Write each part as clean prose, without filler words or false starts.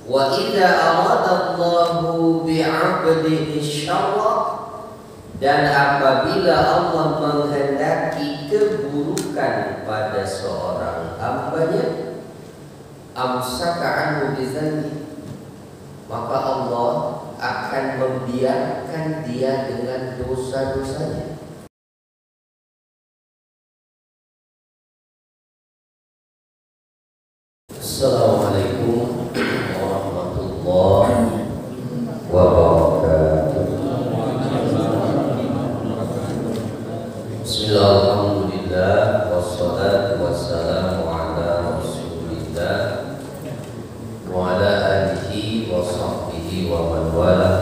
Wa idza aradallahu bi'abdihi syarra, dan apabila Allah menghendaki keburukan pada seorang hambanya, amsaka anhu bizanbi, maka Allah akan membiarkan dia dengan dosa-dosanya. Assalamualaikum warahmatullahi wabarakatuh. Bismillahirrahmanirrahim. Wassalatu wassalamu ala Rasulillah wa ala alihi wa sahbihi wa man wala.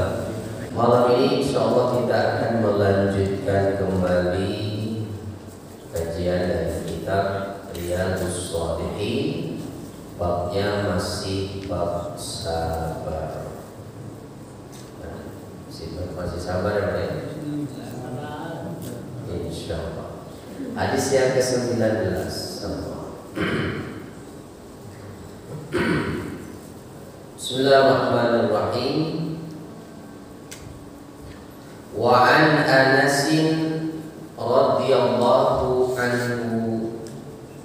Malam ini insyaallah kita akan melanjutkan kembali kajian dari kitab Riyadhus Shalihin. Babnya masih bab sabar. Masih sabar ya? Insyaallah. Hadis yang ke-19 semua. Bismillahirrahmanirrahim. Wa an Anasin radhiyallahu anhu,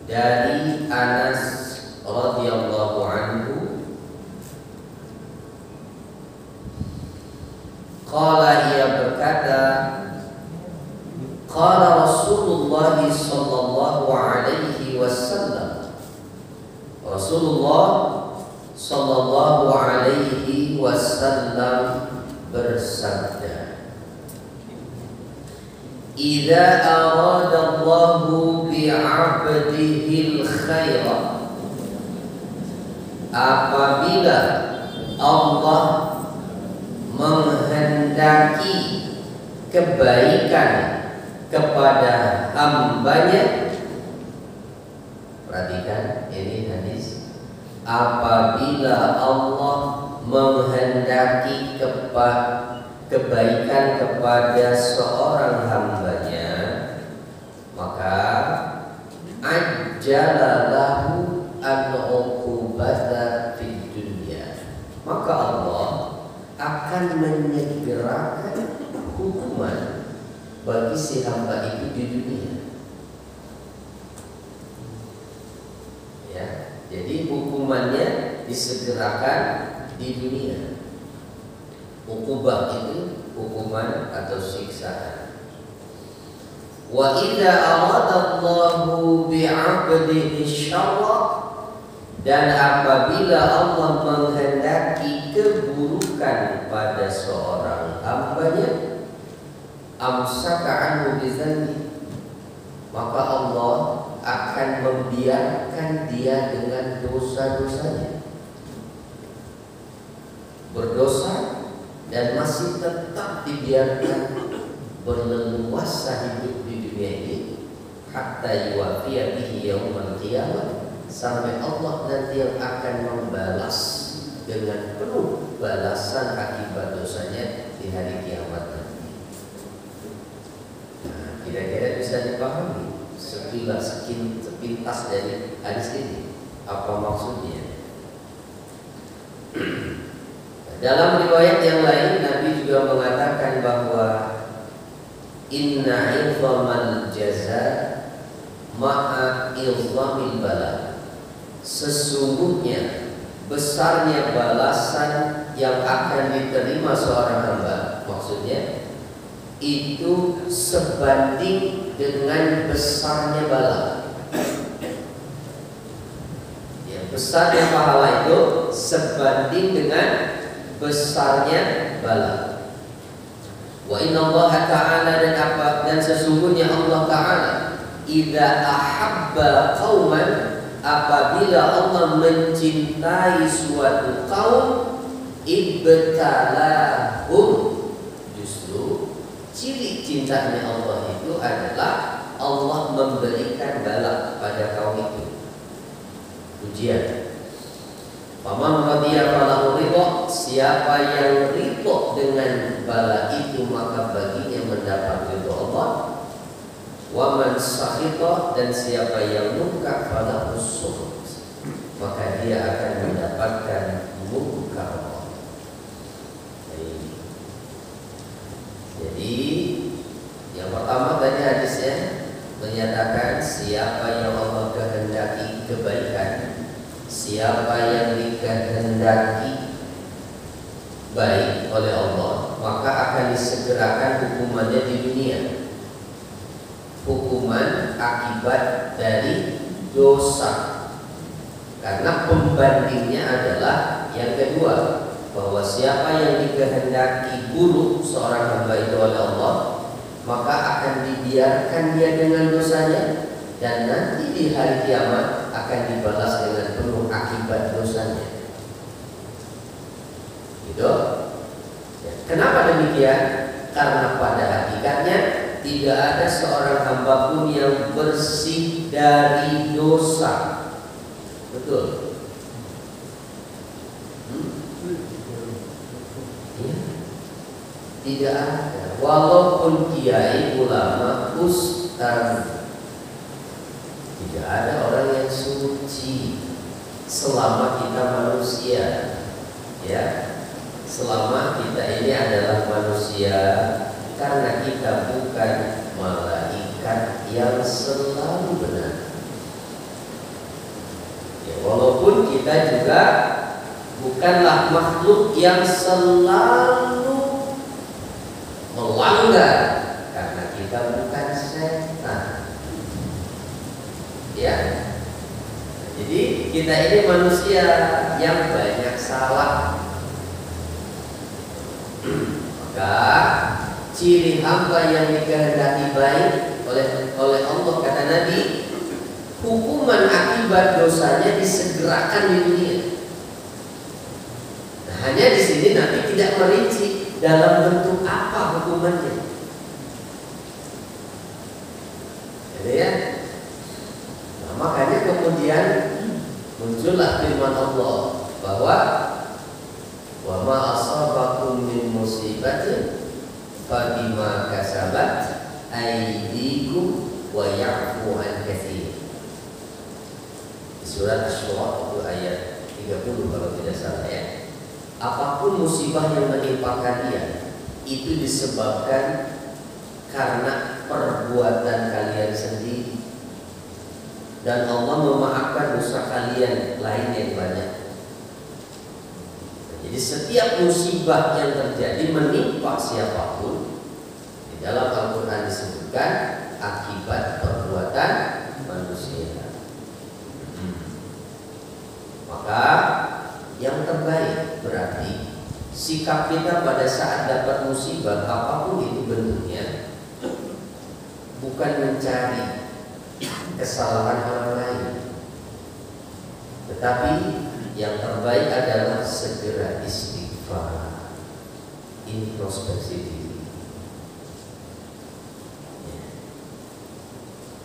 dari Anas radhiyallahu anhu, qala, ia berkata, qala Rasulullah sallallahu alaihi wasallam, Rasulullah sallallahu alaihi wasallam bersabda, idza aradallahu bi'abdihi al-khaira, apabila Allah menghendaki kebaikan kepada hambanya. Perhatikan ini hadis. Apabila Allah menghendaki kebaikan kepada seorang hambanya, maka ajjalalahu al-uqubata fid dunya, maka Allah akan menyegerakan hukuman bagi si hamba itu di dunia. Ya, jadi hukumannya disegerakan di dunia. Uqubah itu hukuman atau siksaan. Wa idza aradallahu bi'abdihi syarra, dan apabila Allah menghendaki keburukan pada seorang hambanya, amsaka anhu bizanbi, maka Allah akan membiarkan dia dengan dosa-dosanya. Berdosa dan masih tetap dibiarkan berleluasa hidup di dunia ini, hatta yuwafiya bihi yaumal qiyamah, sampai Allah nanti yang akan membalas dengan penuh balasan akibat dosanya di hari kiamat nanti. Nah, kira-kira bisa dipahami sepintas dari hadis ini apa maksudnya? Dalam riwayat yang lain Nabi juga mengatakan bahwa inna idhamal jaza ma'a idhamil bala, sesungguhnya besarnya balasan yang akan diterima seorang hamba, maksudnya itu sebanding dengan besarnya bala. Ya, besarnya pahala itu sebanding dengan besarnya bala. Wa inna Allah ta'ala, dan sesungguhnya Allah ta'ala idza ahabba qauman, apabila Allah mencintai suatu kaum, ibtalahum, justru ciri cintanya Allah itu adalah Allah memberikan bala pada kaum itu, ujian. Faman radiya falahu ridha, siapa yang ridha dengan bala itu maka baginya mendapat ridha Allah. Wa man sakhita, dan siapa yang murka falahu sukhut, maka dia akan mendapatkan murka dikehendaki baik oleh Allah, maka akan disegerakan hukumannya di dunia. Hukuman akibat dari dosa. Karena pembandingnya adalah yang kedua, bahwa siapa yang dikehendaki buruk seorang hamba itu oleh Allah, maka akan dibiarkan dia dengan dosanya, dan nanti di hari kiamat akan dibalas dengan penuh akibat dosanya. Gitu. Ya. Kenapa demikian? Karena pada hakikatnya tidak ada seorang hamba pun yang bersih dari dosa. Betul. Ya. Tidak ada. Walaupun kiai, ulama, ustaz, tidak ada orang yang suci selama kita manusia. Ya. Selama kita ini adalah manusia, karena kita bukan malaikat yang selalu benar. Ya, walaupun kita juga bukanlah makhluk yang selalu melanggar, karena kita bukan setan. Ya. Jadi kita ini manusia yang banyak salah. Maka ciri hamba yang dikehendaki baik oleh Allah, kata Nabi, hukuman akibat dosanya disegerakan di dunia. Nah, hanya di sini Nabi tidak merinci dalam bentuk apa hukumannya. Jadi ya. Nah, makanya kemudian muncullah firman Allah bahwa wa ma asabakum min musibatin fa bima kasabat aydikum wa ya'fu an katsir. Di surat Asy-Syura itu ayat 30 kalau tidak salah ya. Apapun musibah yang menimpa kalian itu disebabkan karena perbuatan kalian sendiri, dan Allah memaafkan dosa kalian lain yang banyak. Jadi setiap musibah yang terjadi menimpa siapapun, di dalam Al-Quran disebutkan akibat perbuatan manusia. Maka yang terbaik berarti sikap kita pada saat dapat musibah apapun itu bentuknya, bukan mencari kesalahan orang lain, tetapi yang terbaik adalah segera istighfar, introspeksi diri. Ya.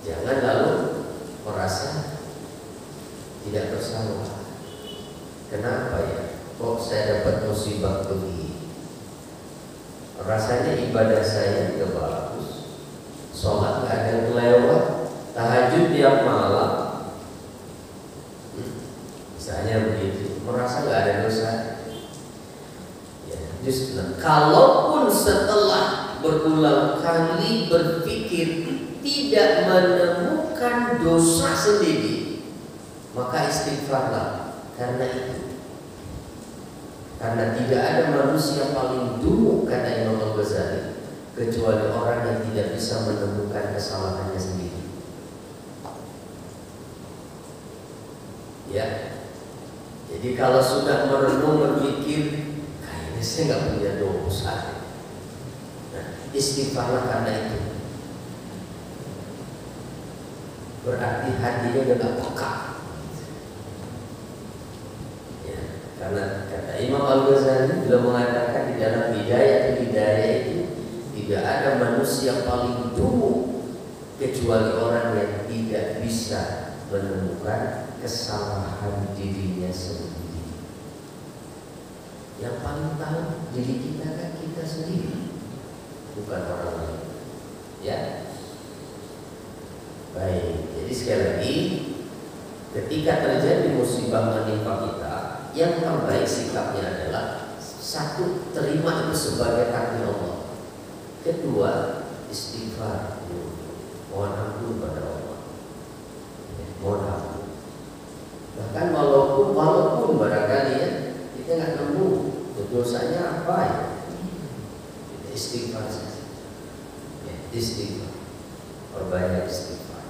Jangan lalu merasa tidak bersalah. Kenapa ya? Kok saya dapat musibah begini? Rasanya ibadah saya tidak bagus, sholat nggak ada yang lewat, tahajud tiap malam. Misalnya begitu, merasa nggak ada dosa. Ya, justru kalaupun setelah berulang kali berpikir tidak menemukan dosa sendiri, maka istighfarlah karena itu. Karena tidak ada manusia paling dulu, kata Imam Al-Ghazali, kecuali orang yang tidak bisa menemukan kesalahannya sendiri. Ya. Jadi kalau sudah merenung berpikir, kayaknya saya nggak punya dosa. Nah, istighfarlah karena itu. Berarti hatinya udah peka. Ya, karena kata Imam Al-Ghazali beliau mengatakan di dalam hidayah itu tidak ada manusia paling dulu kecuali orang yang tidak bisa menemukan kesalahan dirinya sendiri. Yang paling tahu diri kita kan kita sendiri, bukan orang lain. Ya. Baik, jadi sekali lagi, ketika terjadi musibah menimpa kita, yang terbaik sikapnya adalah satu, terima itu sebagai takdir Allah. Kedua, istighfar, mohon ampun pada Allah. Mohon ampun. Bahkan walaupun barangkali ya, dosanya apa ya? Istighfar saja. Ya, istighfar. Perbanyak istighfar.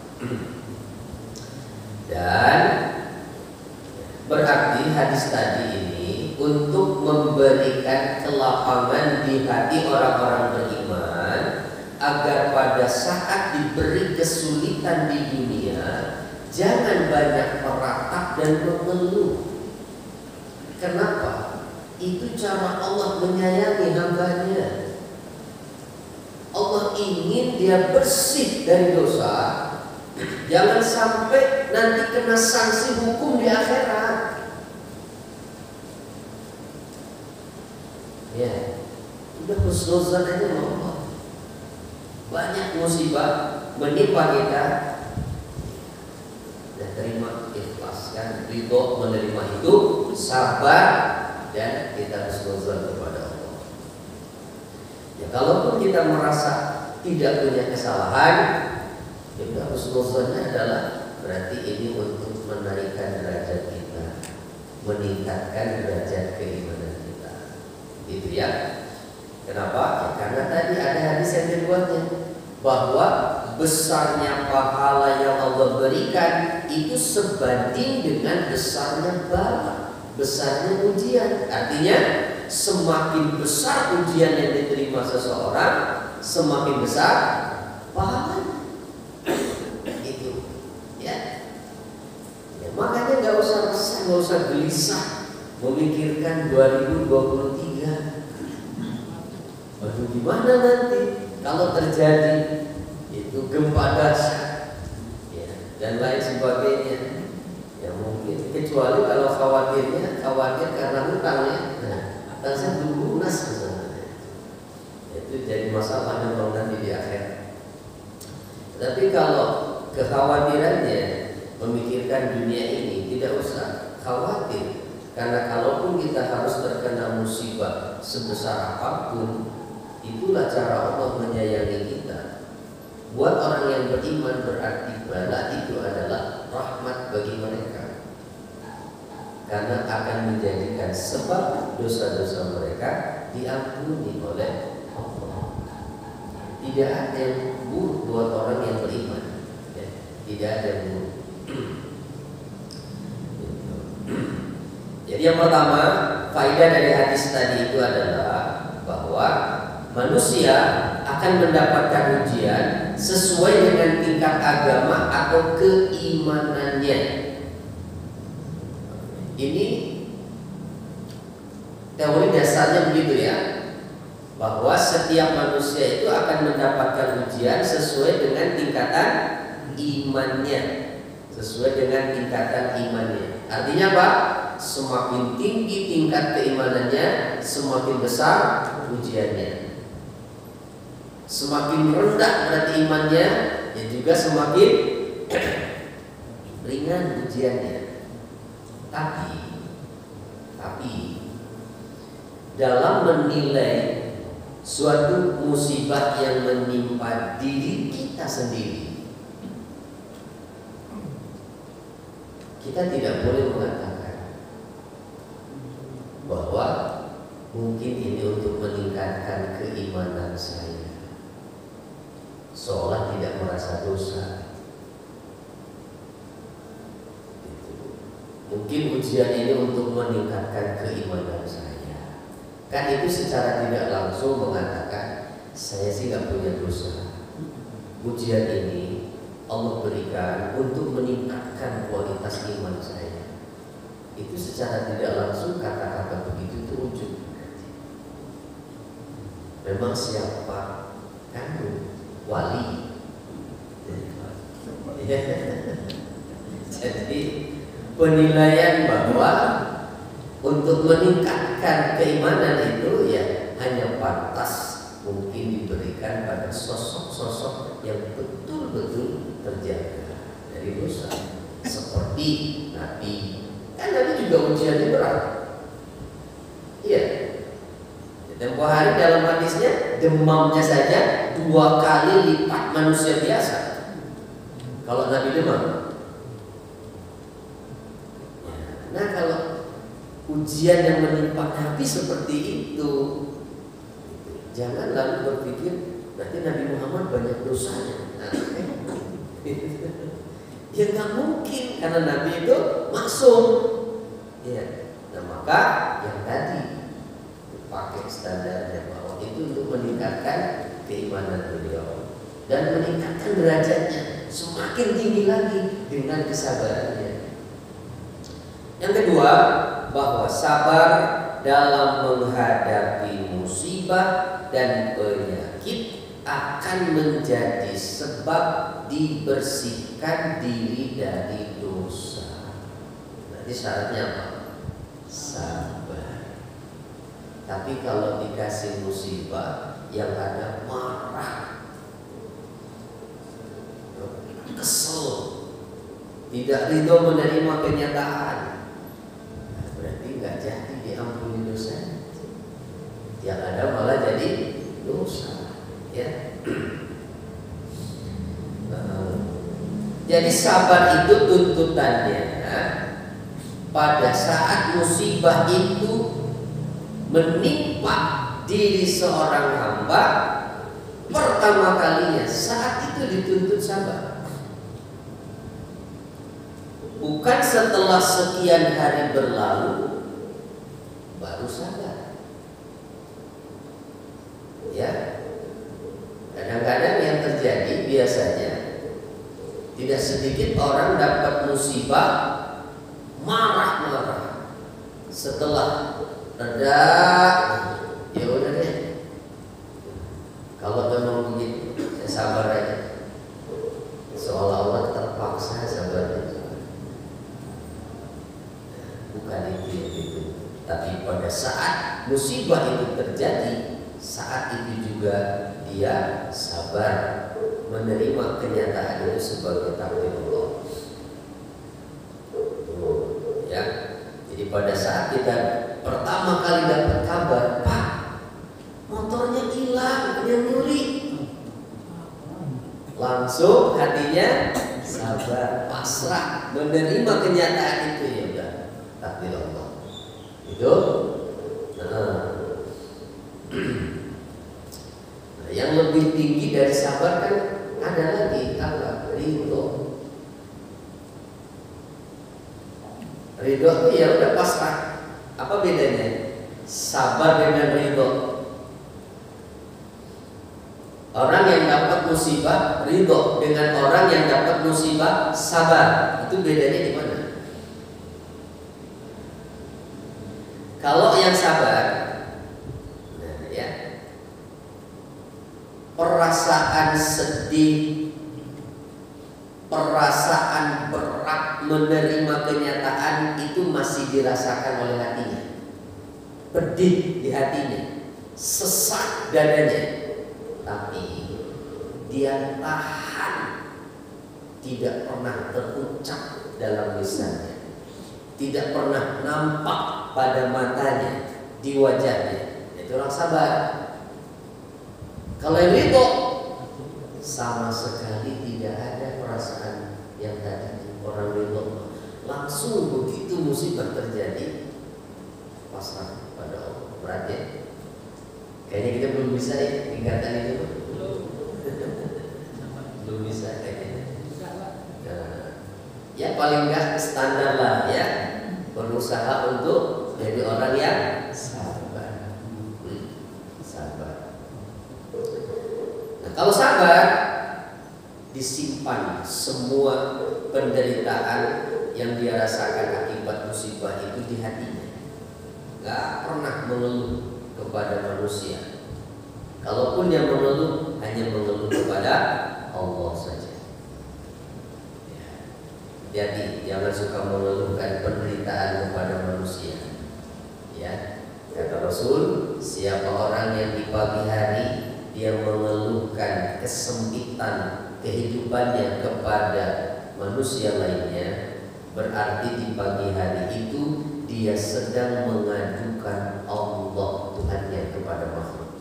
Dan berarti hadis tadi ini untuk memberikan kelapangan di hati orang-orang beriman agar pada saat diberi kesulitan di dunia jangan banyak meratap dan mengeluh. Kenapa? Itu cara Allah menyayangi hambanya. Allah ingin dia bersih dari dosa. Jangan sampai nanti kena sanksi hukum di akhirat. Ya, udah husnuzan aja sama Allah. Banyak musibah menimpa kita, dan terima, ikhlaskan, ridho menerima itu, sabar, dan kita husnuzan kepada Allah. Ya, kalaupun kita merasa tidak punya kesalahan, ya udah, husnuzannya adalah berarti ini untuk menaikkan derajat kita, meningkatkan derajat keimanan kita. Itu ya. Kenapa? Ya, karena tadi ada hadis yang keduanya, bahwa besarnya pahala yang Allah berikan itu sebanding dengan besarnya bala, besarnya ujian. Artinya semakin besar ujian yang diterima seseorang, semakin besar pahalanya. Itu ya. Ya, makanya nggak usah resah, nggak usah gelisah memikirkan 2023. Waduh, gimana nanti kalau terjadi itu gempa dahsyat, ya, dan lain sebagainya. Ya mungkin, kecuali kalau khawatir karena hutangnya, nah, saya belum lunas misalnya, itu jadi masalah memang nanti di akhir. Tapi kalau kekhawatirannya memikirkan dunia ini, tidak usah khawatir, karena kalaupun kita harus terkena musibah sebesar apapun, itulah cara Allah menyayangi kita. Buat orang yang beriman berarti bala itu adalah rahmat bagi mereka, karena akan menjadikan sebab dosa-dosa mereka diampuni oleh Allah. Tidak ada yang buruk buat orang yang beriman, ya, tidak ada yang buruk. Jadi yang pertama, faedah dari hadis tadi itu adalah bahwa manusia akan mendapatkan ujian sesuai dengan tingkat agama atau keimanannya. Ini teori dasarnya begitu ya, bahwa setiap manusia itu akan mendapatkan ujian sesuai dengan tingkatan imannya, sesuai dengan tingkatan imannya. Artinya apa? Semakin tinggi tingkat keimanannya, semakin besar ujiannya. Semakin rendah berarti imannya, ya juga semakin ringan ujiannya. Tapi dalam menilai suatu musibah yang menimpa diri kita sendiri, kita tidak boleh mengatakan bahwa mungkin ini untuk meningkatkan keimanan saya, seolah tidak merasa dosa. Mungkin ujian ini untuk meningkatkan keimanan saya. Kan itu secara tidak langsung mengatakan saya sih nggak punya dosa. Ujian ini Allah berikan untuk meningkatkan kualitas iman saya. Itu secara tidak langsung kata-kata begitu terujuk. Memang siapa kamu? Wali. Jadi penilaian bahwa untuk meningkatkan keimanan itu ya hanya pantas mungkin diberikan pada sosok-sosok yang betul-betul terjaga dari dosa, seperti Nabi. Kan Nabi juga ujiannya berat. Iya. Tempo hari dalam hadisnya demamnya saja 2 kali lipat manusia biasa. Kalau Nabi demam. Nah kalau ujian yang menimpa Nabi seperti itu. Jangan lalu berpikir nanti Nabi Muhammad banyak dosanya. Ya nggak mungkin, karena Nabi itu maksum. Ya, nah maka yang tadi pakai standarnya bahwa itu untuk meningkatkan keimanan beliau dan meningkatkan derajatnya semakin tinggi lagi dengan kesabarannya. Yang kedua, bahwa sabar dalam menghadapi musibah dan penyakit akan menjadi sebab dibersihkan diri dari dosa. Berarti syaratnya apa? Sabar. Tapi kalau dikasih musibah yang ada marah, kesel, tidak ridho menerima kenyataan, berarti nggak jadi diampuni dosanya. Yang ada malah jadi dosa. Ya. Jadi sabar itu tuntutannya pada saat musibah itu menimpa diri seorang hamba pertama kalinya, saat itu dituntut sabar. Bukan setelah sekian hari berlalu baru sabar. Ya, kadang-kadang yang terjadi biasanya tidak sedikit orang dapat musibah marah-marah, setelah reda ya udah deh, kalau memang begitu saya sabar aja, seolah-olah terpaksa sabar. Bukan itu yang itu, tapi pada saat musibah itu terjadi, saat itu juga dia sabar menerima kenyataan itu sebagai takdir Allah. Ya, jadi pada saat kita pertama kali dapat kabar, Pak, motornya hilang, yang nyuri, langsung hatinya sabar, pasrah, menerima kenyataan itu, ya udah takdir Allah. Itu. Nah, yang lebih tinggi dari sabar kan ada lagi apa? Ridho. Ridho itu ya udah pasrah. Apa bedanya sabar dengan ridho? Orang yang dapat musibah ridho dengan orang yang dapat musibah sabar, itu bedanya di mana? Kalau yang sabar, nah ya, perasaan sedih, perasaan berat menerima kenyataan itu masih dirasakan oleh hatinya, pedih di hatinya, sesak dadanya, tapi dia tahan, tidak pernah terucap dalam lisannya, tidak pernah nampak pada matanya, di wajahnya. Itu orang sabar. Kalau yang ridho, sama sekali tidak ada perasaan yang tadi. Orang ridho langsung begitu musibah terjadi, pasrah pada Allah. Berarti kayaknya kita belum bisa ya tingkatan itu. Belum bisa kayaknya. Ya paling enggak standar lah ya, berusaha untuk jadi orang yang sabar. Sabar. Nah, kalau sabar, disimpan semua penderitaan yang dia rasakan akibat musibah itu di hatinya. Gak pernah mengeluh kepada manusia. Kalaupun yang mengeluh, hanya mengeluh kepada Allah saja. Jadi jangan suka mengeluhkan penderitaan kepada manusia. Ya, kata Rasul, siapa orang yang di pagi hari dia mengeluhkan kesempitan kehidupannya kepada manusia lainnya, berarti di pagi hari itu dia sedang mengadukan Allah Tuhannya kepada makhluk.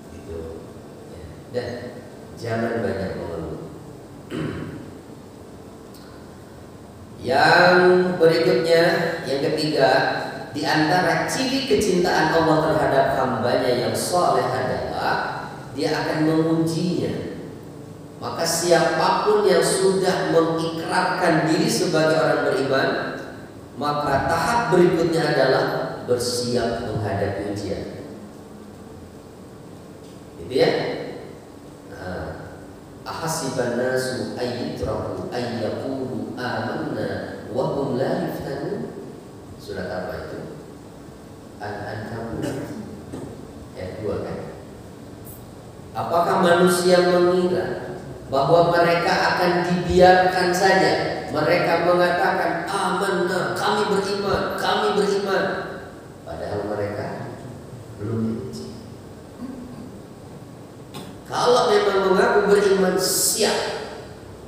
Gitu. Ya. Dan jangan banyak mengeluh. Yang berikutnya, yang ketiga, di antara ciri kecintaan Allah terhadap hambanya yang soleh adalah dia akan mengujinya. Maka siapapun yang sudah mengikrarkan diri sebagai orang beriman, maka tahap berikutnya adalah bersiap menghadapi ujian. Gitu ya. Ahasiban nasu ayyutraku ayyaqulu amanna wa hum la yuftanun. Surat apa itu? Al-Ankabut ayat 2 kan? Apakah manusia mengira bahwa mereka akan dibiarkan saja? Mereka mengatakan amanna, kami beriman, padahal mereka belum diuji. Kalau memang mengaku beriman, siap,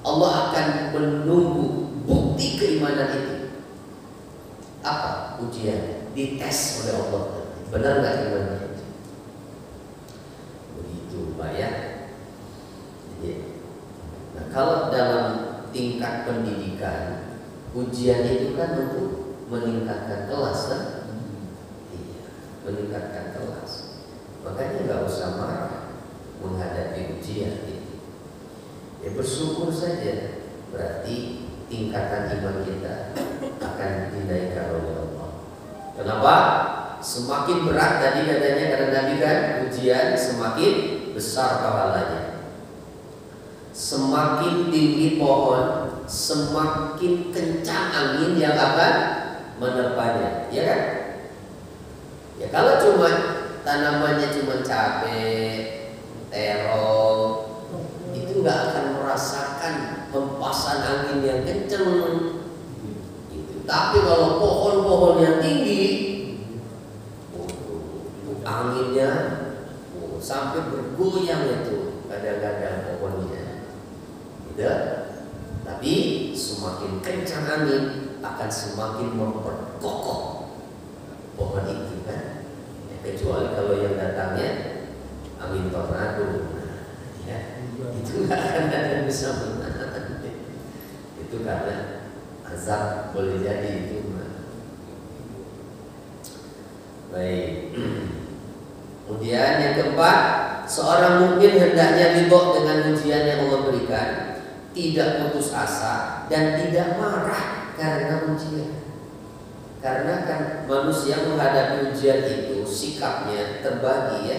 Allah akan menunggu bukti keimanan itu. Apa ujian? Dites oleh Allah. Benar nggak imannya? Begitu Pak ya. Nah, kalau dalam tingkat pendidikan, ujian itu kan untuk meningkatkan kelas kan? Iya, meningkatkan kelas. Makanya nggak usah marah menghadapi ujian itu. Ya bersyukur saja, berarti tingkatan iman kita akan dinaikkan oleh Allah. Kenapa? Semakin berat tadi katanya, karena Nabi kan ujian semakin besar pahalanya. Semakin tinggi pohon, semakin kencang angin yang akan menerpanya, ya kan? Ya kalau cuma tanamannya cuma cabai, terong, itu nggak akan merasakan hempasan angin yang kencang. Gitu. Tapi kalau pohon-pohon yang tinggi, anginnya sampai bergoyang itu kadang-kadang pohonnya. Gitu. Tapi semakin kencang angin akan semakin memperkokoh pohon itu kan. Ya, kecuali kalau yang datangnya angin tornado, ya, itu nggak akan ada yang bisa menahan. Itu karena azab boleh jadi itu. Baik. Kemudian yang keempat, seorang mukmin hendaknya ridho dengan ujian yang Allah berikan, tidak putus asa dan tidak marah karena ujian. Karena kan manusia menghadapi ujian itu sikapnya terbagi ya.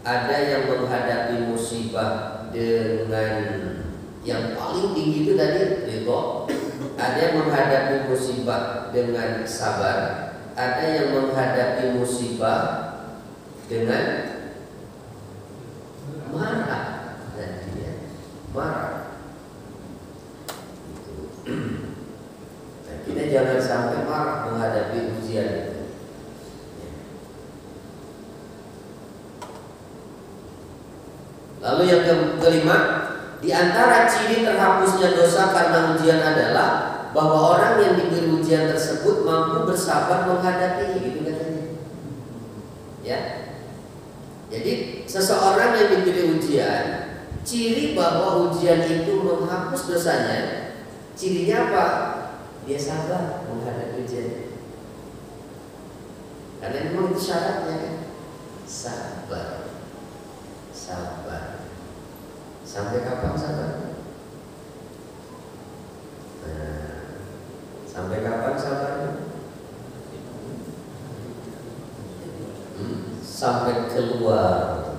Ada yang menghadapi musibah dengan yang paling tinggi itu tadi ridho. Ada yang menghadapi musibah dengan sabar. Ada yang menghadapi musibah dengan marah, dan dia marah. Nah, kita jangan sampai marah menghadapi ujian itu. Lalu yang kelima, di antara ciri terhapusnya dosa karena ujian adalah bahwa orang yang diberi ujian tersebut mampu bersabar menghadapinya, gitu katanya. Ya. Jadi seseorang yang diberi ujian, ciri bahwa ujian itu menghapus dosanya, cirinya apa? Dia sabar menghadapi ujian. Karena memang itu syaratnya kan. Sabar. Sabar. Sampai kapan sabar? Sampai kapan sabarnya? Sampai keluar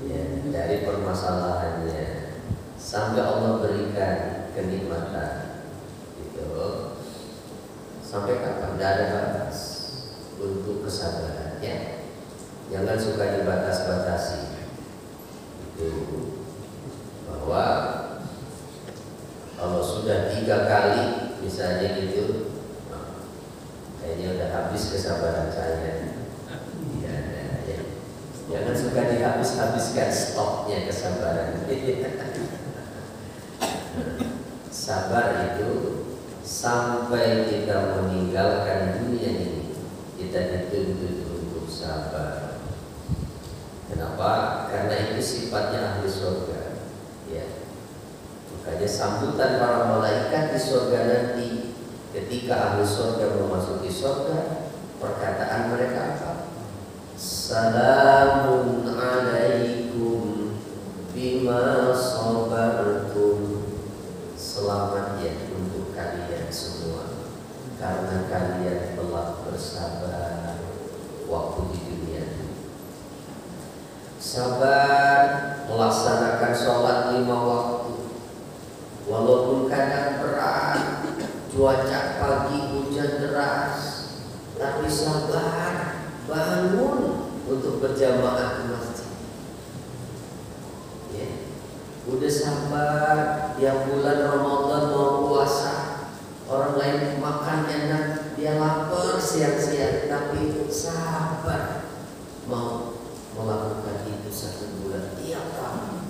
ya, dari permasalahannya, sampai Allah berikan kenikmatan. Gitu. Sampai kapan? Tidak ada batas untuk kesabaran ya. Jangan suka dibatas-batasi. Itu bahwa kalau sudah 3 kali misalnya gitu, kayaknya udah habis kesabaran saya. Jangan suka dihabis-habiskan stoknya kesabaran. Sabar itu sampai kita meninggalkan dunia ini, kita dituntut untuk sabar. Kenapa? Karena itu sifatnya ahli surga. Ya. Makanya sambutan para malaikat di surga nanti Ketika ahli surga memasuki surga, perkataan mereka apa? Salamun alaikum bima sabartum. Selamat ya untuk kalian semua, karena kalian telah bersabar waktu di dunia. Sabar melaksanakan sholat 5 waktu, walaupun kadang berat, cuaca pagi hujan deras, tapi sabar bangun untuk berjamaah ke masjid. Ya. Udah sabar, tiap bulan Ramadan mau puasa, orang lain makan enak, dia lapar siang-siang, tapi sabar mau melakukan itu 1 bulan tiap tahun.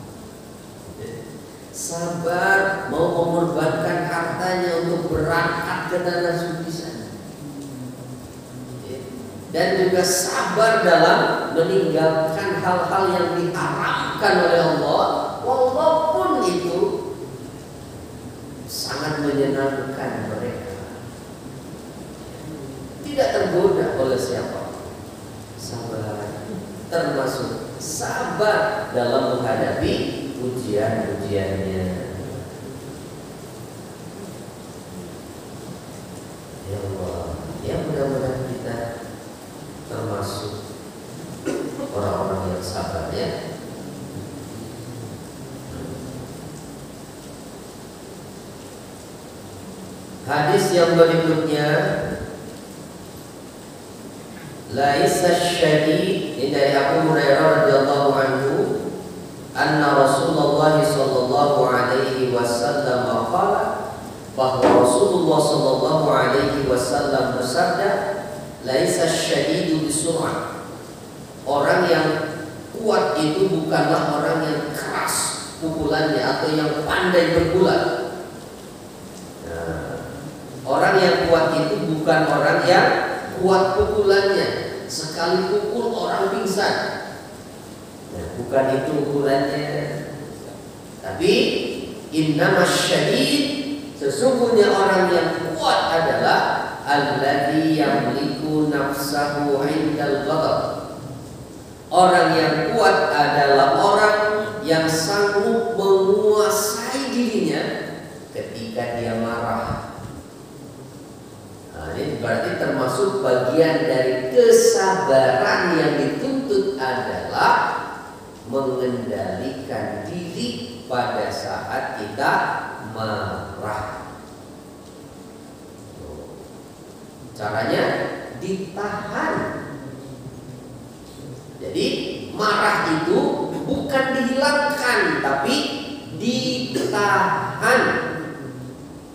Sabar mau mengorbankan hartanya untuk berangkat ke tanah suci sana. Dan juga sabar dalam meninggalkan hal-hal yang diharamkan oleh Allah, walaupun itu sangat menyenangkan mereka. Tidak tergoda oleh siapa. Sabar termasuk sabar dalam menghadapi ujian-ujiannya. Ya Allah, ya mudah-mudahan kita termasuk orang-orang yang sabar ya. Hadis yang berikutnya, laisa syadid, ini dari Abu Hurairah radhiyallahu anhu, anna Rasulullah sallallahu alaihi wasallam qala, bahwa Rasulullah sallallahu alaihi wasallam bersabda, laisa syadidu bisur'ah. Orang yang kuat itu bukanlah orang yang keras pukulannya atau yang pandai bergulat. Orang yang kuat itu bukan orang yang kuat pukulannya, sekali pukul orang pingsan. Bukan itu ukurannya. Tapi innamas syadid, sesungguhnya orang yang kuat adalah alladzi yamliku nafsahu 'indal ghadab. Orang yang kuat adalah orang yang sanggup menguasai dirinya ketika dia marah. Nah, ini berarti termasuk bagian dari kesabaran yang dituntut adalah mengendalikan diri pada saat kita marah. Caranya ditahan. Jadi marah itu bukan dihilangkan, tapi ditahan.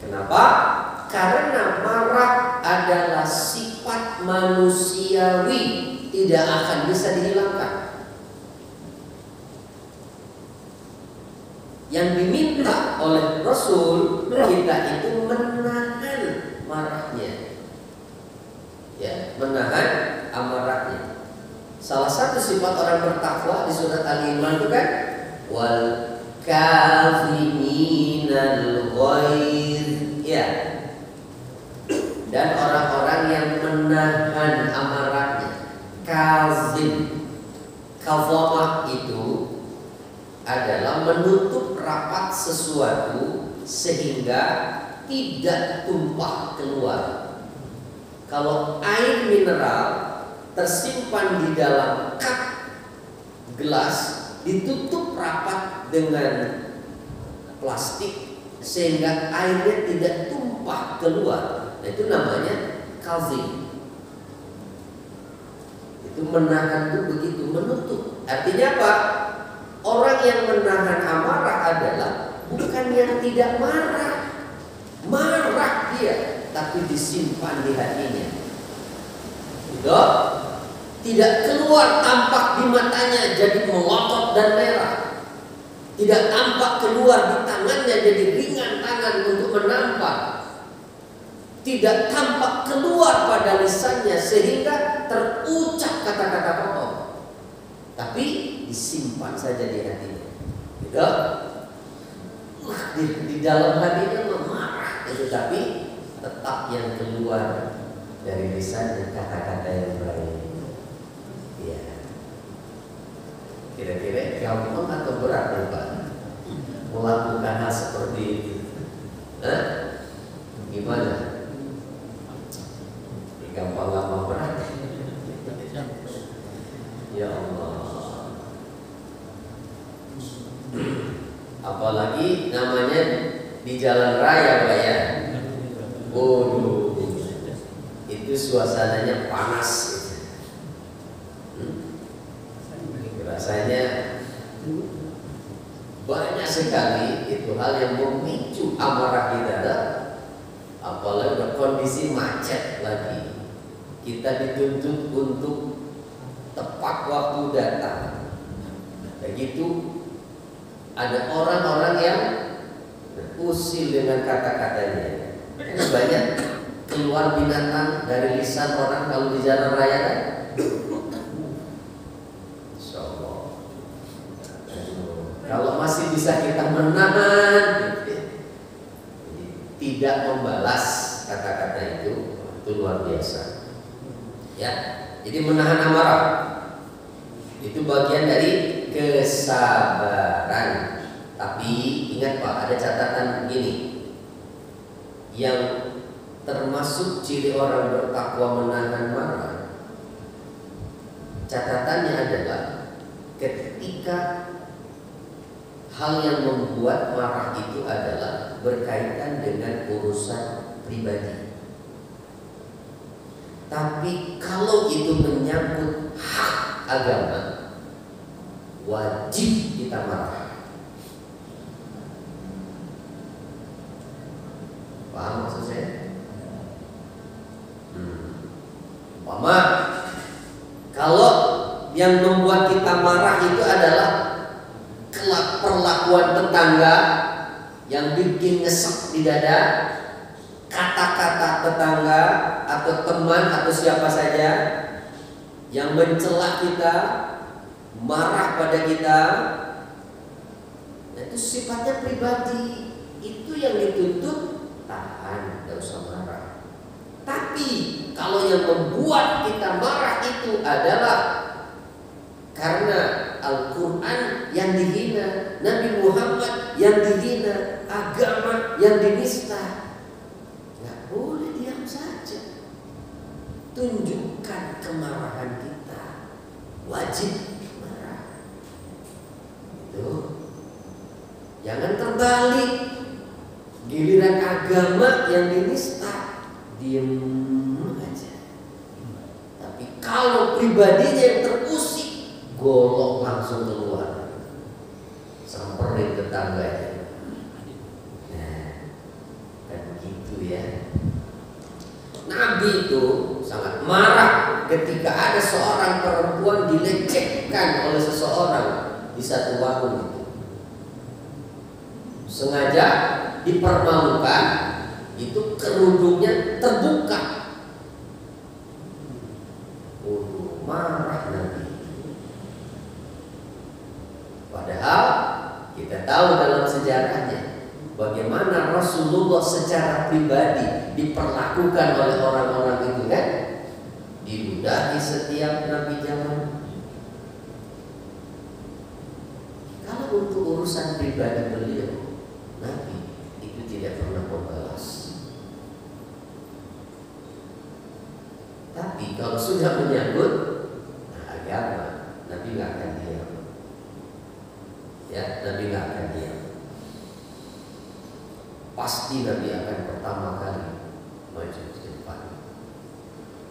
Kenapa? Karena marah adalah sifat manusiawi, tidak akan bisa dihilangkan. Yang diminta oleh Rasul kita itu menahan marahnya, ya, menahan amarahnya. Salah satu sifat orang bertakwa di surat Al-Imran itu kan, wal kaziminal ghaidh, ya, dan orang-orang yang menahan amarahnya. Kazim, kazamah itu adalah menutup rapat sesuatu sehingga tidak tumpah keluar. Kalau air mineral tersimpan di dalam cup gelas, ditutup rapat dengan plastik sehingga airnya tidak tumpah keluar. Nah, itu namanya kazim. Itu menahan itu begitu, menutup. Artinya apa? Orang yang menahan amarah adalah bukan yang tidak marah. Marah dia, tapi disimpan di hatinya. Gitu? Tidak keluar tampak di matanya jadi melotot dan merah. Tidak tampak keluar di tangannya jadi ringan tangan untuk menampak. Tidak tampak keluar pada lisannya sehingga terucap kata-kata kotor. Tapi disimpan saja di hatinya. Gitu? Di dalam hatinya marah itu, tapi tetap tetap yang keluar dari lisan kata-kata yang baik. Ya. Kira-kira gampang atau berat nih Pak melakukan hal seperti itu? Gimana? Gampang gampang berat. Ya Allah. Apalagi namanya di jalan raya Pak ya. Waduh, itu suasananya panas rasanya banyak sekali itu hal yang memicu amarah kita. Apalagi kondisi macet lagi, kita dituntut untuk tepat waktu datang. Begitu ada orang-orang yang usil dengan kata-katanya. Banyak keluar binatang dari lisan orang kalau di jalan raya kan. Kalau masih bisa kita menahan, tidak membalas kata-kata itu luar biasa. Ya, jadi menahan amarah itu bagian dari kesabaran. Tapi ingat Pak, ada catatan begini, yang termasuk ciri orang bertakwa menahan marah. Catatannya adalah ketika hal yang membuat marah itu adalah berkaitan dengan urusan pribadi. Tapi kalau itu menyangkut hak agama, wajib kita marah. Paham maksud saya? Umpama kalau yang membuat kita marah itu adalah perlakuan tetangga yang bikin nyesek di dada, kata-kata tetangga atau teman atau siapa saja yang mencela kita, marah pada kita, itu sifatnya pribadi, itu yang dituntut tahan, tidak usah marah. Tapi kalau yang membuat kita marah itu adalah karena Al-Quran yang dihina, Nabi Muhammad yang dihina, agama yang dinista, nggak boleh diam saja. Tunjukkan kemarahan kita, wajib marah. Itu jangan terbalik, giliran agama yang dinista, diem aja. Tapi kalau pribadinya yang terusik, golok langsung keluar, samperin tetangganya. Nah, kan begitu ya. Nabi itu sangat marah ketika ada seorang perempuan dilecehkan oleh seseorang di satu warung itu. Sengaja dipermalukan, itu kerudungnya terbuka. Marah Nabi. Padahal kita tahu dalam sejarahnya bagaimana Rasulullah secara pribadi diperlakukan oleh orang-orang itu kan, diludahi setiap Nabi zaman. Kalau untuk urusan pribadi beliau, Nabi itu tidak pernah membalas. Tapi kalau sudah menyangkut agama, Nabi nggak akan diam. Ya, Nabi nggak akan diam. Pasti Nabi akan pertama kali maju ke depan.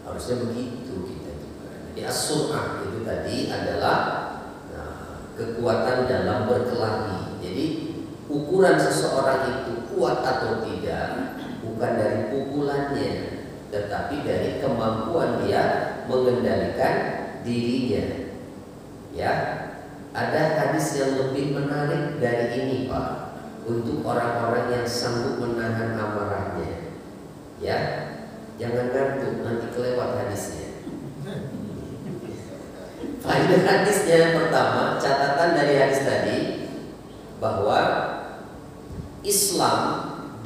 Harusnya begitu kita juga. Jadi as-sur'ah itu tadi adalah kekuatan dalam berkelahi. Jadi ukuran seseorang itu kuat atau tidak bukan dari pukulannya, tetapi dari kemampuan dia mengendalikan dirinya. Ya, ada hadis yang lebih menarik dari ini Pak, untuk orang-orang yang sanggup menahan amarahnya. Ya, jangan ngantuk nanti kelewat hadisnya. Faedah hadisnya yang pertama, catatan dari hadis tadi bahwa Islam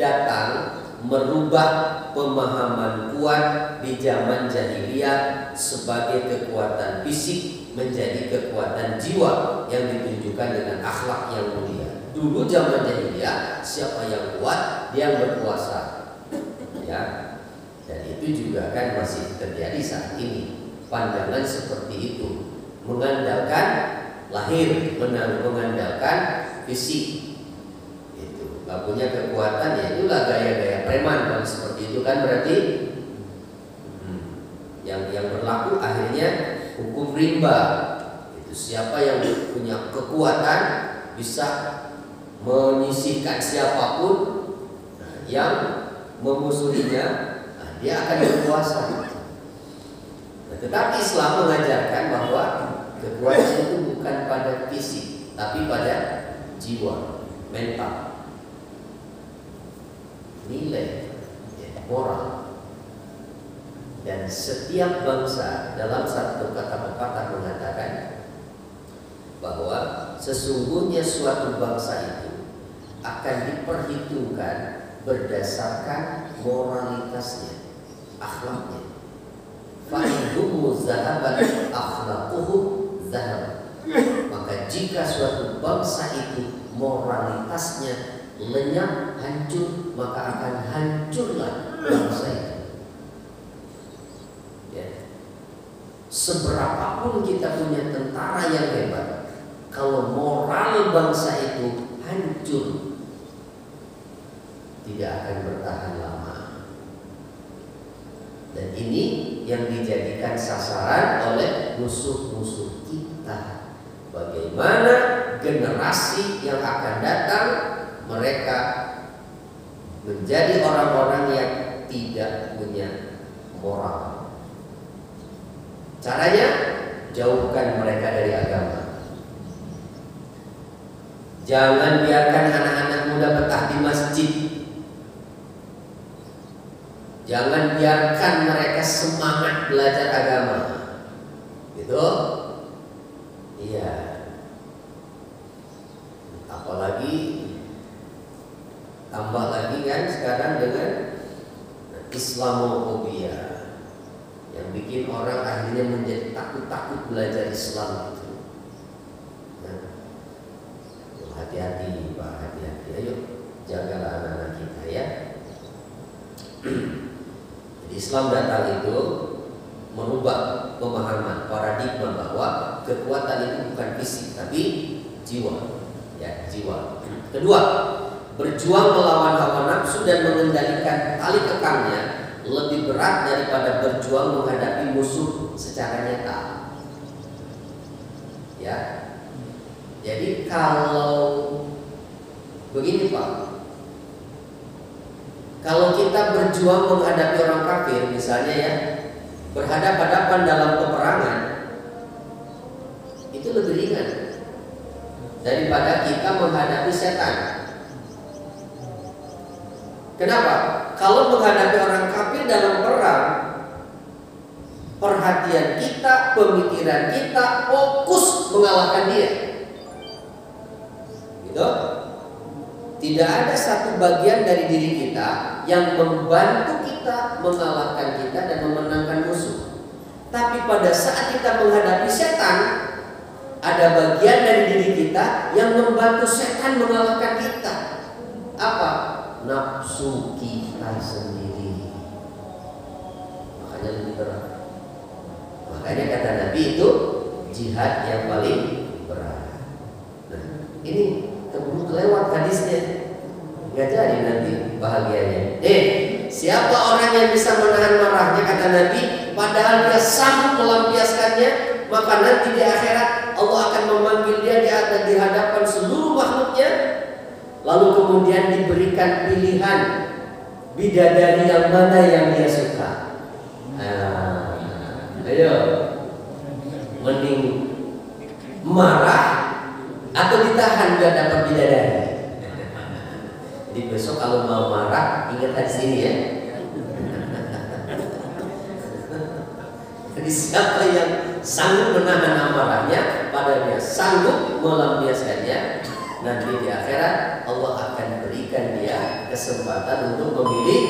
datang merubah pemahaman kuat di zaman jahiliyah sebagai kekuatan fisik menjadi kekuatan jiwa yang ditunjukkan dengan akhlak yang mulia. Dulu zaman jahiliyah siapa yang kuat dia yang berkuasa, ya. Dan itu juga kan masih terjadi saat ini. Pandangan seperti itu mengandalkan lahir, mengandalkan fisik. Itu gak punya kekuatan, ya itulah gaya-gaya preman. Kalau seperti itu kan berarti yang berlaku akhirnya hukum rimba. Itu siapa yang punya kekuatan bisa menyisihkan siapapun yang memusuhinya, dia akan berkuasa. Tetapi Islam mengajarkan bahwa kekuatan itu bukan pada fisik, tapi pada jiwa, mental, nilai, moral. Dan setiap bangsa dalam satu kata pepatah mengatakan bahwa sesungguhnya suatu bangsa itu akan diperhitungkan berdasarkan moralitasnya, akhlaknya. Fa'idhumu zahabat akhlaquhu zahab. Maka jika suatu bangsa itu moralitasnya lenyap, hancur, maka akan hancurlah bangsa itu. Ya. Seberapapun kita punya tentara yang hebat, kalau moral bangsa itu hancur, tidak akan bertahan lama. Dan ini yang dijadikan sasaran oleh musuh-musuh kita. Bagaimana generasi yang akan datang mereka menjadi orang-orang yang tidak punya moral. Caranya jauhkan mereka dari agama. Jangan biarkan anak-anak muda betah di masjid. Jangan biarkan mereka semangat belajar agama. Gitu? Iya. Apalagi tambah lagi kan sekarang dengan Islamofobia yang bikin orang akhirnya menjadi takut-takut belajar Islam itu. Nah, hati-hati Pak, hati-hati. Ayo jagalah anak-anak kita ya. Jadi Islam datang itu merubah pemahaman paradigma bahwa kekuatan itu bukan fisik tapi jiwa, ya jiwa. Kedua, berjuang melawan hawa nafsu dan mengendalikan tali kekangnya lebih berat daripada berjuang menghadapi musuh secara nyata. Ya. Jadi kalau begini Pak, kalau kita berjuang menghadapi orang kafir misalnya ya, berhadapan-hadapan dalam peperangan, itu lebih ringan daripada kita menghadapi setan. Kenapa? Kalau menghadapi orang kafir dalam perang, perhatian kita, pemikiran kita fokus mengalahkan dia. Gitu? Tidak ada satu bagian dari diri kita yang membantu kita mengalahkan kita dan memenangkan musuh. Tapi pada saat kita menghadapi setan, ada bagian dari diri kita yang membantu setan mengalahkan kita. Apa? Nafsu kita sendiri. Makanya lebih berat. Makanya kata Nabi itu jihad yang paling berat. Nah, ini keburu kelewat hadisnya, nggak jadi nanti bahagianya. Siapa orang yang bisa menahan marahnya kata Nabi, padahal dia sanggup melampiaskannya, maka nanti di akhirat Allah akan memanggil dia di hadapan seluruh makhluknya, lalu kemudian diberikan pilihan bidadari yang mana yang dia suka. Ayo, mending marah atau ditahan biar dapat bidadari. Jadi besok kalau mau marah ingat hadis ini ya. Jadi siapa yang sanggup menahan amarahnya, pada dia sanggup melampiaskannya, nanti di akhirat Allah akan berikan dia kesempatan untuk memilih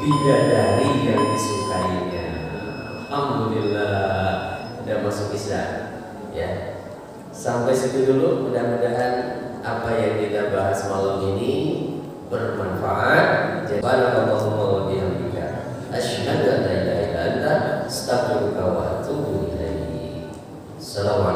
bidadari yang disukainya. Alhamdulillah udah masuk Islam ya. Sampai situ dulu, mudah-mudahan apa yang kita bahas malam ini bermanfaat. Subhanallahumma wa bihamdika asyhadu an la ilaha illa anta astaghfiruka wa atubu ilaik. Assalamualaikum.